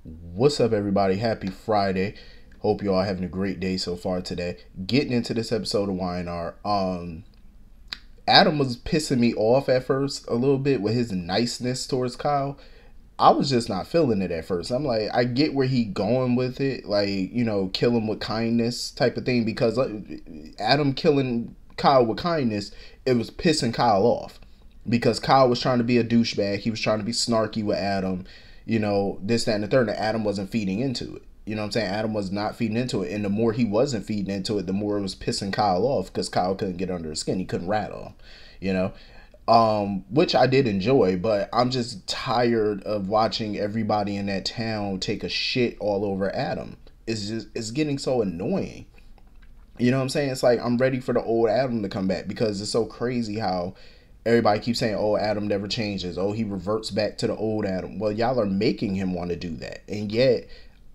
What's up, everybody? Happy Friday. Hope you all having a great day so far today. Getting into this episode of YNR. Adam was pissing me off at first a little bit with his niceness towards Kyle. I was just not feeling it at first. I'm like, I get where he going with it, like, kill him with kindness type of thing. Because Adam killing Kyle with kindness, it was pissing Kyle off because Kyle was trying to be a douchebag. He was trying to be snarky with Adam, this, that, and the third. And Adam wasn't feeding into it. You know what I'm saying? Adam was not feeding into it. And the more he wasn't feeding into it, the more it was pissing Kyle off because Kyle couldn't get under his skin. He couldn't rattle him, you know? Which I did enjoy, but I'm just tired of watching everybody in that town take a shit all over Adam. It's getting so annoying. You know what I'm saying? It's like I'm ready for the old Adam to come back because it's so crazy how everybody keeps saying, oh, Adam never changes. Oh, he reverts back to the old Adam. Well, y'all are making him want to do that. And yet,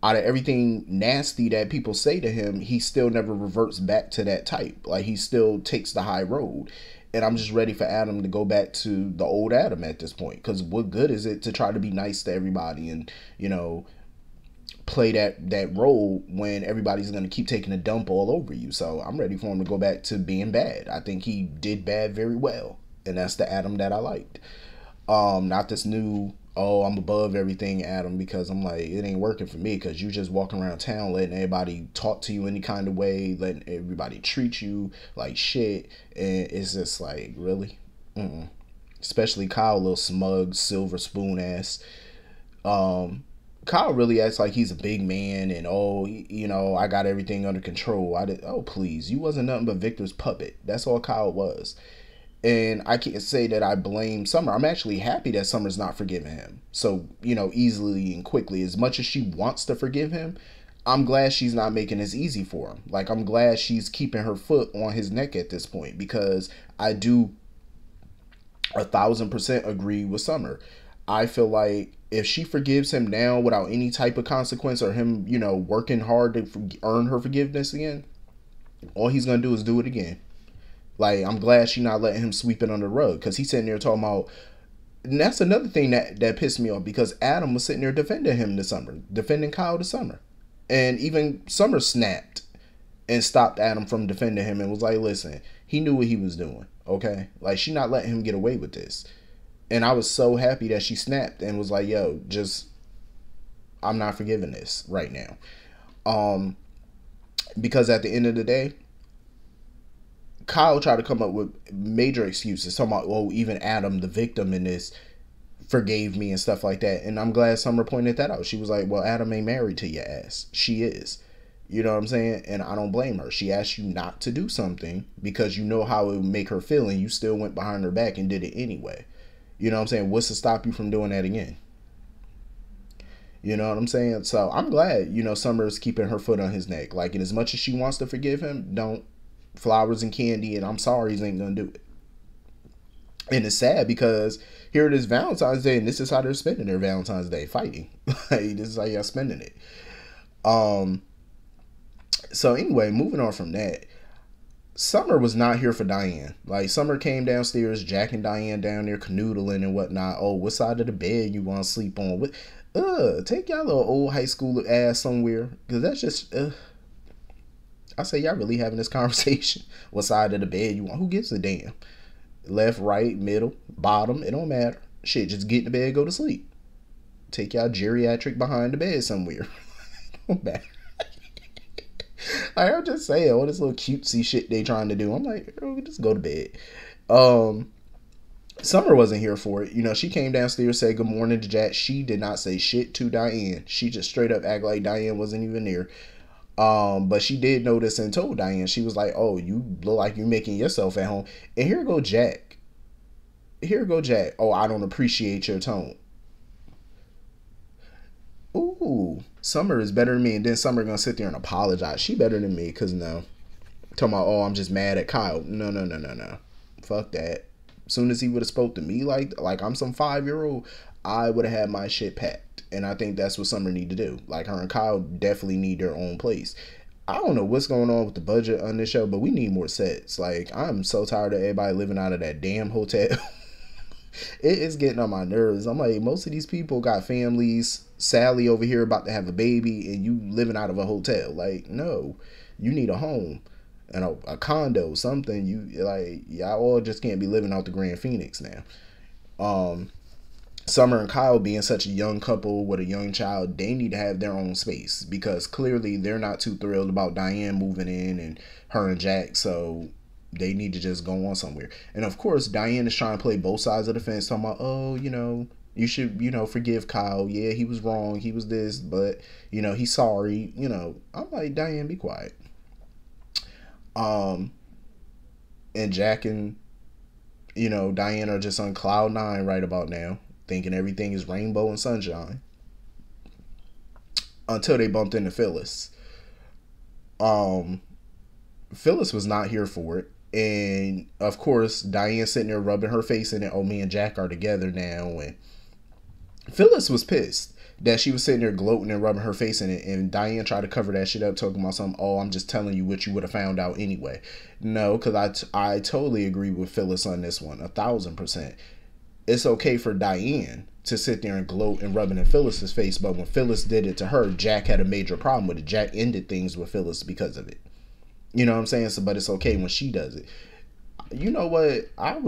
out of everything nasty that people say to him, he still never reverts back to that type. Like, he still takes the high road. And I'm just ready for Adam to go back to the old Adam at this point. Because what good is it to try to be nice to everybody and, play that role when everybody's going to keep taking a dump all over you? So I'm ready for him to go back to being bad. I think he did bad very well. And that's the Adam that I liked. Not this new, oh, I'm above everything Adam, because I'm like, it ain't working for me because you just walking around town letting everybody talk to you any kind of way, letting everybody treat you like shit. And it's just like, really? Especially Kyle, little smug, silver spoon ass. Kyle really acts like he's a big man and, oh, I got everything under control. Oh, please. You wasn't nothing but Victor's puppet. That's all Kyle was. And I can't say that I blame Summer. I'm actually happy that Summer's not forgiving him so, easily and quickly. As much as she wants to forgive him, I'm glad she's not making this easy for him. Like, I'm glad she's keeping her foot on his neck at this point, because I do 1,000% agree with Summer. I feel like if she forgives him now without any type of consequence, or him, working hard to earn her forgiveness again, all he's going to do is do it again. Like, I'm glad she not letting him sweep it under the rug, because he's sitting there talking about, and that's another thing that pissed me off, because Adam was sitting there defending him this summer, defending Kyle this summer. And even Summer snapped and stopped Adam from defending him and was like, listen, he knew what he was doing, okay? Like, she not letting him get away with this. And I was so happy that she snapped and was like, yo, just, I'm not forgiving this right now. Because at the end of the day, Kyle tried to come up with major excuses, talking about, oh, even Adam, the victim in this, forgave me and stuff like that. And I'm glad Summer pointed that out. She was like, well, Adam ain't married to your ass. She is. You know what I'm saying? And I don't blame her. She asked you not to do something because you know how it would make her feel, and you still went behind her back and did it anyway. You know what I'm saying? What's to stop you from doing that again? You know what I'm saying? So I'm glad, Summer is keeping her foot on his neck. Like, and as much as she wants to forgive him, don't. Flowers and candy and I'm sorry ain't gonna do it. And it's sad because here it is Valentine's Day, and this is how they're spending their Valentine's Day, fighting. Like, this is how y'all spending it. So anyway, moving on from that, Summer was not here for Diane. Like, Summer came downstairs, jacking Diane down there, canoodling and whatnot. Oh, what side of the bed you want to sleep on? What? Take y'all little old high school ass somewhere, because that's just I say, y'all really having this conversation? What side of the bed you want? Who gives a damn? Left, right, middle, bottom, it don't matter. Shit, just get in the bed, go to sleep. Take y'all geriatric behind the bed somewhere. It don't matter. I'm just saying, all this little cutesy shit they trying to do. I'm like, girl, just go to bed. Summer wasn't here for it. She came downstairs, said good morning to Jack. She did not say shit to Diane. She just straight up act like Diane wasn't even there. But she did notice and told Diane. She was like, oh, you look like you're making yourself at home. And here go Jack. Oh, I don't appreciate your tone. Ooh, Summer is better than me. And then Summer gonna sit there and apologize. She better than me, because no. Talking about, oh, I'm just mad at Kyle. No. Fuck that. As soon as he would have spoke to me like I'm some 5-year-old, I would have had my shit packed. And I think that's what Summer need to do. Like, her and Kyle definitely need their own place. I don't know what's going on with the budget on this show, but we need more sets. Like, I'm so tired of everybody living out of that damn hotel. It is getting on my nerves. I'm like, most of these people got families. Sally over here about to have a baby, and you living out of a hotel. Like, no, you need a home and a condo, something. You like, y'all all just can't be living out the Grand Phoenix now. Um, Summer and Kyle being such a young couple with a young child, they need to have their own space because clearly they're not too thrilled about Diane moving in and her and Jack. So they need to just go on somewhere. And of course, Diane is trying to play both sides of the fence, talking about, oh, you should, forgive Kyle. Yeah, he was wrong. He was this, but, he's sorry. I'm like, Diane, be quiet. Um, and Jack and, Diane are just on cloud nine right about now, thinking everything is rainbow and sunshine. Until they bumped into Phyllis. Phyllis was not here for it. And of course, Diane sitting there rubbing her face in it. Oh, me and Jack are together now. And Phyllis was pissed that she was sitting there gloating and rubbing her face in it. And Diane tried to cover that shit up, talking about something. Oh, I'm just telling you what you would have found out anyway. No, because I totally agree with Phyllis on this one. 1,000%. It's okay for Diane to sit there and gloat and rubbing in Phyllis's face. But when Phyllis did it to her, Jack had a major problem with it. Jack ended things with Phyllis because of it. You know what I'm saying? So, but it's okay when she does it. You know what? I'm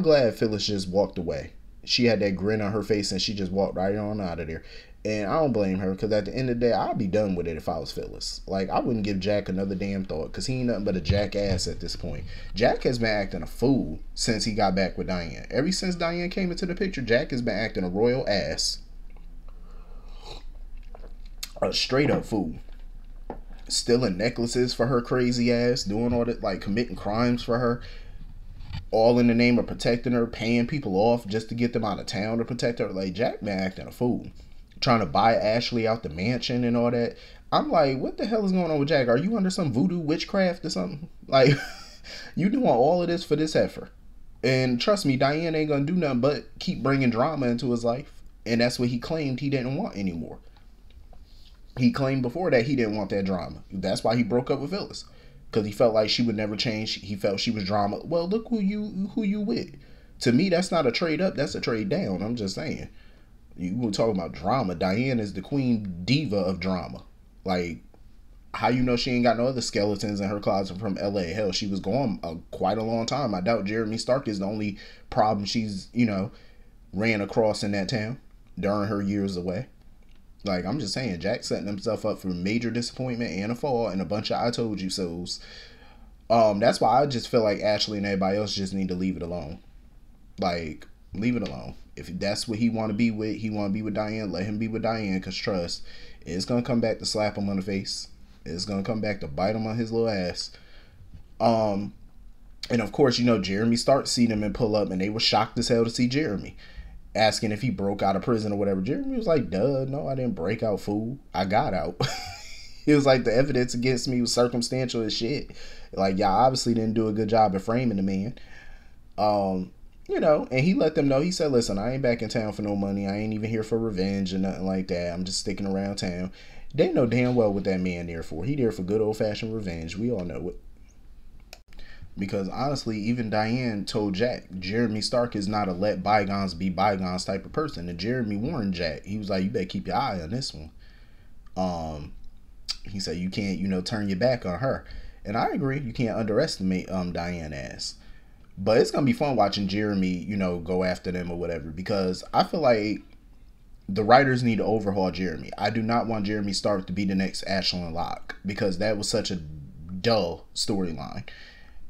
glad Phyllis just walked away. She had that grin on her face and she just walked right on out of there. And I don't blame her because at the end of the day, I'd be done with it if I was Phyllis. Like, I wouldn't give Jack another damn thought because he ain't nothing but a jackass at this point. Jack has been acting a fool since he got back with Diane. Ever since Diane came into the picture, Jack has been acting a royal ass. A straight up fool. Stealing necklaces for her crazy ass, doing all that, like committing crimes for her, all in the name of protecting her, paying people off just to get them out of town to protect her. Like, Jack been acting a fool, trying to buy Ashley out the mansion and all that. I'm like, what the hell is going on with Jack? Are you under some voodoo witchcraft or something? Like, you doing all of this for this heifer? And trust me, Diane ain't gonna do nothing but keep bringing drama into his life, and that's what he claimed he didn't want anymore. He claimed before that he didn't want that drama. That's why he broke up with Phyllis. Because he felt like she would never change. He felt she was drama. Well, look who you with. To me, that's not a trade up. That's a trade down. I'm just saying. You were talking about drama. Diane is the queen diva of drama. Like, how you know she ain't got no other skeletons in her closet from LA? Hell, she was gone quite a long time. I doubt Jeremy Stark is the only problem she's, ran across in that town during her years away. Like, I'm just saying, Jack setting himself up for major disappointment and a fall and a bunch of I told you so's. That's why I just feel like Ashley and everybody else just need to leave it alone. Like, leave it alone. If that's what he want to be with Diane, let him be with Diane, because trust, it's going to come back to slap him on the face. It's going to come back to bite him on his little ass. And of course, Jeremy Stark seen him and pull up, and they were shocked as hell to see Jeremy, asking if he broke out of prison or whatever. Jeremy was like, duh, no, I didn't break out, fool. I got out. He was like, the evidence against me was circumstantial as shit. Like, y'all obviously didn't do a good job of framing the man. And he let them know. He said, listen, I ain't back in town for no money. I ain't even here for revenge or nothing like that. I'm just sticking around town. They know damn well what that man there for. He there for good old-fashioned revenge. We all know it. Because honestly, even Diane told Jack, Jeremy Stark is not a let bygones be bygones type of person. And Jeremy warned Jack. He was like, you better keep your eye on this one. He said, you can't, turn your back on her. And I agree. You can't underestimate Diane ass. But it's going to be fun watching Jeremy, go after them or whatever. Because I feel like the writers need to overhaul Jeremy. I do not want Jeremy Stark to be the next Ashlyn Locke. Because that was such a dull storyline.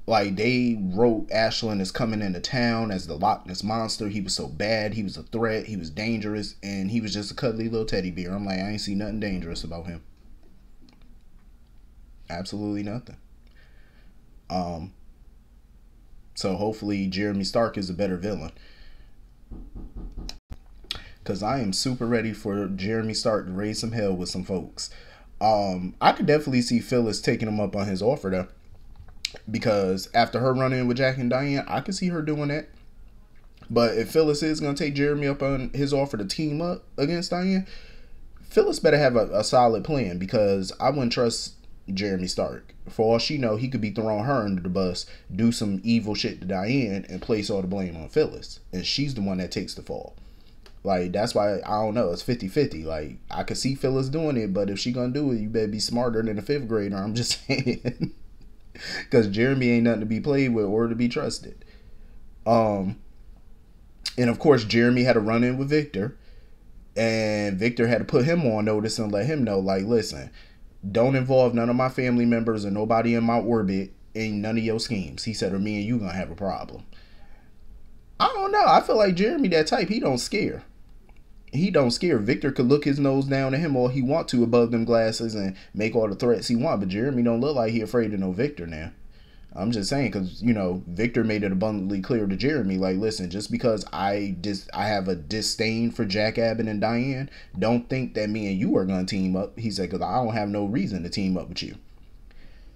Like, they wrote Ashlyn as coming into town as the Loch Ness Monster. He was so bad. He was a threat. He was dangerous. And he was just a cuddly little teddy bear. I'm like, I ain't see nothing dangerous about him. Absolutely nothing. So hopefully Jeremy Stark is a better villain. Because I am super ready for Jeremy Stark to raise some hell with some folks. I could definitely see Phyllis taking him up on his offer, though. Because after her run-in with Jack and Diane, I could see her doing that. But if Phyllis is going to take Jeremy up on his offer to team up against Diane, Phyllis better have a solid plan. Because I wouldn't trust Jeremy Stark. For all she know, he could be throwing her under the bus, do some evil shit to Diane, and place all the blame on Phyllis. And she's the one that takes the fall. Like, that's why, I don't know, it's 50-50. Like, I could see Phyllis doing it, but if she gonna do it, you better be smarter than a 5th grader. I'm just saying. Because Jeremy ain't nothing to be played with or to be trusted. And of course, Jeremy had a run-in with Victor. And Victor had to put him on notice and let him know, like, listen, don't involve none of my family members or nobody in my orbit in none of your schemes. He said, or me and you gonna have a problem. I don't know. I feel like Jeremy that type, he don't scare. He don't scare. Victor could look his nose down at him all he want to above them glasses and make all the threats he want, but Jeremy don't look like he afraid of no Victor now. I'm just saying, because, you know, Victor made it abundantly clear to Jeremy, like, listen, just because I have a disdain for Jack Abbott and Diane, don't think that me and you are going to team up. He said, because I don't have no reason to team up with you.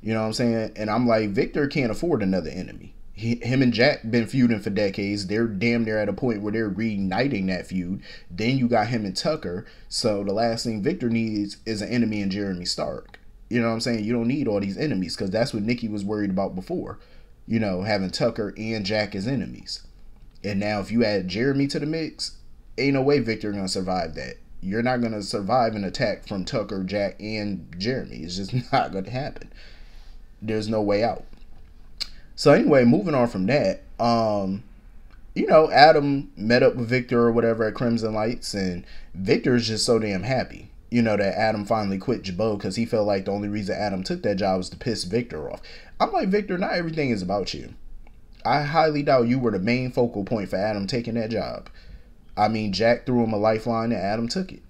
You know what I'm saying? And I'm like, Victor can't afford another enemy. Him and Jack been feuding for decades. They're damn near at a point where they're reigniting that feud. Then you got him and Tucker. So the last thing Victor needs is an enemy in Jeremy Stark. You know what I'm saying? You don't need all these enemies, because that's what Nikki was worried about before. You know, having Tucker and Jack as enemies. And now if you add Jeremy to the mix, ain't no way Victor gonna survive that. You're not gonna survive an attack from Tucker, Jack, and Jeremy. It's just not gonna happen. There's no way out. So anyway, moving on from that, you know, Adam met up with Victor or whatever at Crimson Lights, and Victor is just so damn happy, you know, that Adam finally quit Jabot, because he felt like the only reason Adam took that job was to piss Victor off. I'm like, Victor, not everything is about you. I highly doubt you were the main focal point for Adam taking that job. I mean, Jack threw him a lifeline and Adam took it.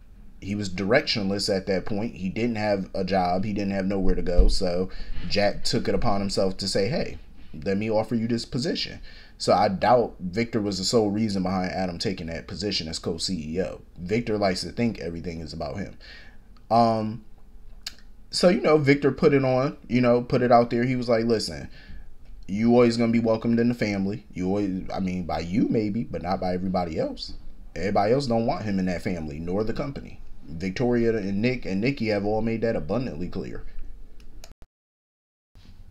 He was directionless at that point. He didn't have a job. He didn't have nowhere to go. So Jack took it upon himself to say, hey, let me offer you this position. So I doubt Victor was the sole reason behind Adam taking that position as co-CEO. Victor likes to think everything is about him. So, you know, Victor put it on, you know, put it out there. He was like, listen, you always going to be welcomed in the family. You always, I mean, by you maybe, but not by everybody else. Everybody else don't want him in that family, nor the company. Victoria and Nick and Nikki have all made that abundantly clear.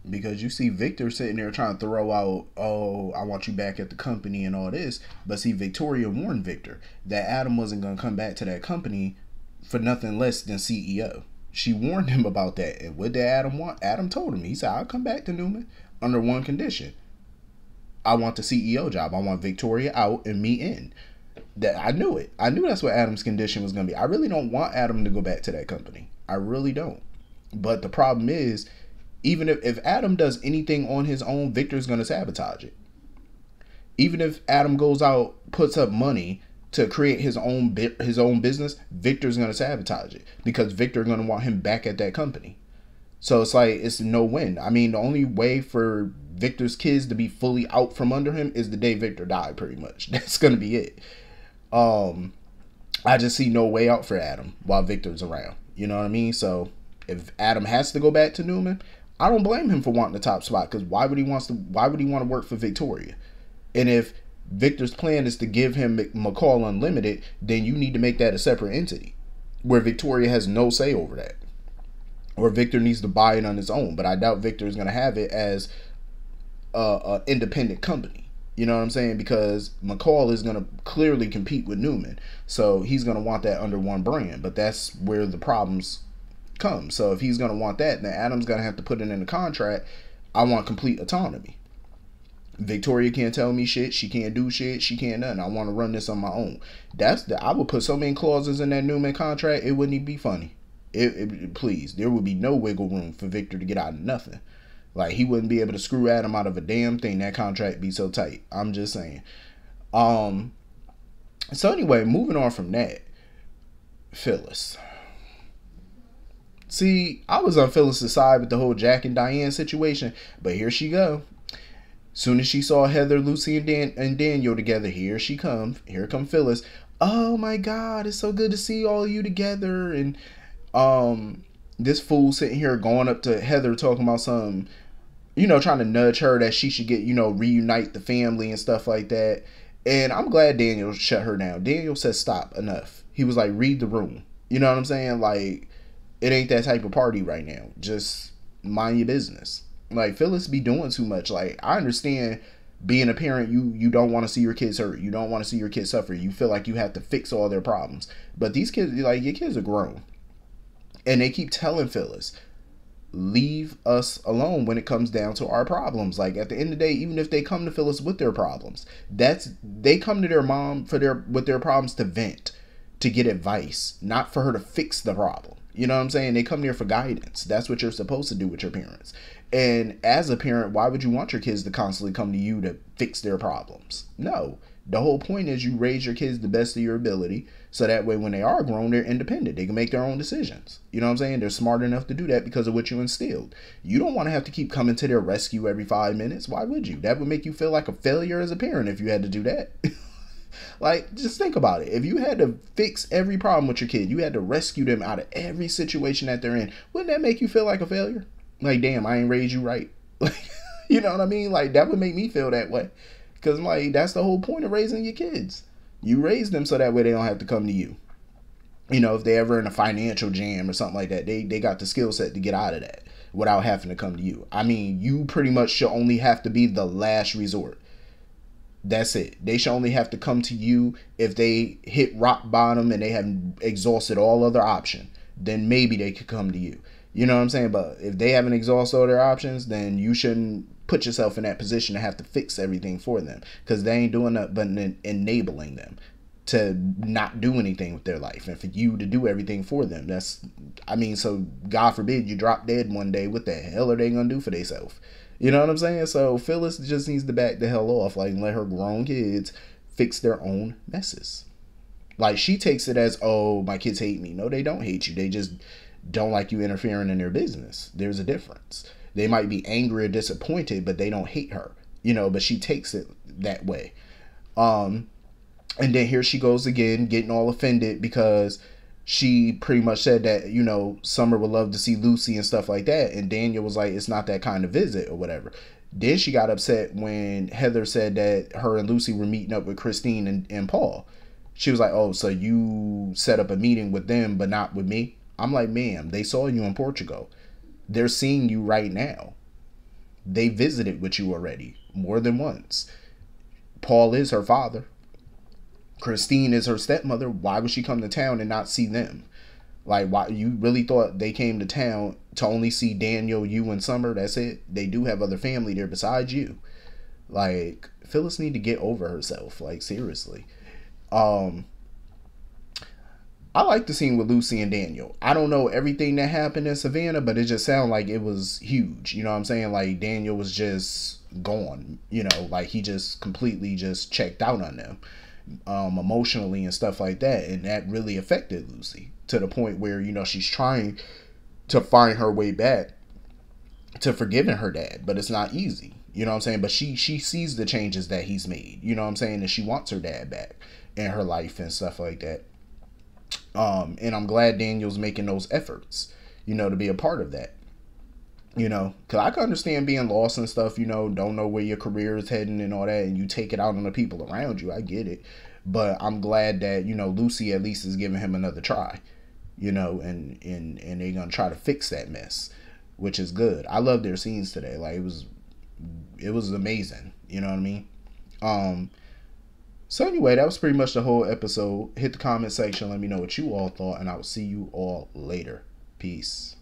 Because you see Victor sitting there trying to throw out, oh, I want you back at the company and all this. But see, Victoria warned Victor that Adam wasn't going to come back to that company for nothing less than CEO. She warned him about that. And what did Adam want? Adam told him. He said, I'll come back to Newman under one condition. I want the CEO job. I want Victoria out and me in. That I knew it. I knew that's what Adam's condition was going to be. I really don't want Adam to go back to that company. I really don't. But the problem is, even if Adam does anything on his own, Victor's going to sabotage it. Even if Adam goes out, puts up money to create his own business, Victor's going to sabotage it, because Victor's going to want him back at that company. So it's like, it's no win. I mean, the only way for Victor's kids to be fully out from under him is the day Victor died, pretty much. That's going to be it. I just see no way out for Adam while Victor's around. You know what I mean? So if Adam has to go back to Newman, I don't blame him for wanting the top spot, because why would he want to work for Victoria? And if Victor's plan is to give him McCall Unlimited, then you need to make that a separate entity where Victoria has no say over that. Or Victor needs to buy it on his own. But I doubt Victor is going to have it as a independent company. You know what I'm saying? Because McCall is going to clearly compete with Newman. So he's going to want that under one brand. But that's where the problems come. So if he's going to want that, then Adam's going to have to put it in the contract. I want complete autonomy. Victoria can't tell me shit. She can't do shit. She can't nothing. I want to run this on my own. I would put so many clauses in that Newman contract, it wouldn't even be funny. Please, there would be no wiggle room for Victor to get out of nothing. Like, he wouldn't be able to screw Adam out of a damn thing. That contract be so tight. I'm just saying. So anyway, moving on from that, Phyllis. See, I was on Phyllis's side with the whole Jack and Diane situation, but here she go. Soon as she saw Heather, Lucy, and Daniel together, here she comes. Here come Phyllis. Oh my God, it's so good to see all of you together. And this fool sitting here going up to Heather talking about some, trying to nudge her that she should get, reunite the family and stuff like that. And I'm glad Daniel shut her down. Daniel said, stop, enough. He was like, read the room. You know what I'm saying? Like, it ain't that type of party right now. Just mind your business. Like, Phyllis be doing too much. Like, I understand being a parent, you don't want to see your kids hurt. You don't want to see your kids suffer. You feel like you have to fix all their problems. But these kids, like, your kids are grown. And they keep telling Phyllis, leave us alone when it comes down to our problems. Like, at the end of the day, even if they come to Phyllis with their problems, they come to their mom with their problems to vent, to get advice, not for her to fix the problem. You know what I'm saying? They come there for guidance. That's what you're supposed to do with your parents. And as a parent, why would you want your kids to constantly come to you to fix their problems? No. The whole point is you raise your kids the best of your ability, so that way when they are grown, they're independent. They can make their own decisions. You know what I'm saying? They're smart enough to do that because of what you instilled. You don't want to have to keep coming to their rescue every 5 minutes. Why would you? That would make you feel like a failure as a parent if you had to do that. Like, just think about it. If you had to fix every problem with your kid, you had to rescue them out of every situation that they're in, wouldn't that make you feel like a failure? Like, damn, I ain't raised you right. Like, you know what I mean? Like, that would make me feel that way. Because, like, that's the whole point of raising your kids. You raise them so that way they don't have to come to you. You know, if they ever in a financial jam or something like that, they got the skill set to get out of that without having to come to you. I mean, you pretty much should only have to be the last resort. That's it. They should only have to come to you if they hit rock bottom and they have exhausted all other options. Then maybe they could come to you. You know what I'm saying? But if they haven't exhausted all their options, then you shouldn't put yourself in that position to have to fix everything for them, because they ain't doing that but enabling them to not do anything with their life, and for you to do everything for them. That's, I mean, so God forbid you drop dead one day, what the hell are they gonna do for themselves? You know what I'm saying? So Phyllis just needs to back the hell off, like, and let her grown kids fix their own messes. Like, she takes it as, oh, my kids hate me. No, they don't hate you. They just don't like you interfering in their business. There's a difference. They might be angry or disappointed, but they don't hate her, you know, but she takes it that way. And then here she goes again, getting all offended because she pretty much said that, you know, Summer would love to see Lucy and stuff like that. And Daniel was like, it's not that kind of visit or whatever. Then she got upset when Heather said that her and Lucy were meeting up with Christine and Paul. She was like, oh, so you set up a meeting with them, but not with me? I'm like, ma'am, they saw you in Portugal. They're seeing you right now. They visited with you already more than once. Paul is her father. Christine is her stepmother. Why would she come to town and not see them? Like, why, you really thought they came to town to only see Daniel, you, and Summer? That's it? They do have other family there besides you. Like, Phyllis need to get over herself. Like, seriously. I like the scene with Lucy and Daniel. I don't know everything that happened in Savannah, but it just sounded like it was huge. You know what I'm saying? Like, Daniel was just gone. You know, like, he just completely just checked out on them emotionally and stuff like that. And that really affected Lucy to the point where, you know, she's trying to find her way back to forgiving her dad, but it's not easy. You know what I'm saying? But she sees the changes that he's made. You know what I'm saying? And she wants her dad back in her life and stuff like that. And I'm glad Daniel's making those efforts, you know, to be a part of that. You know, because I can understand being lost and stuff, you know, don't know where your career is heading and all that, and you take it out on the people around you. I get it. But I'm glad that, you know, Lucy at least is giving him another try, you know, and they're going to try to fix that mess, which is good. I love their scenes today. Like, it was amazing. You know what I mean? So anyway, that was pretty much the whole episode. Hit the comment section. Let me know what you all thought, and I will see you all later. Peace.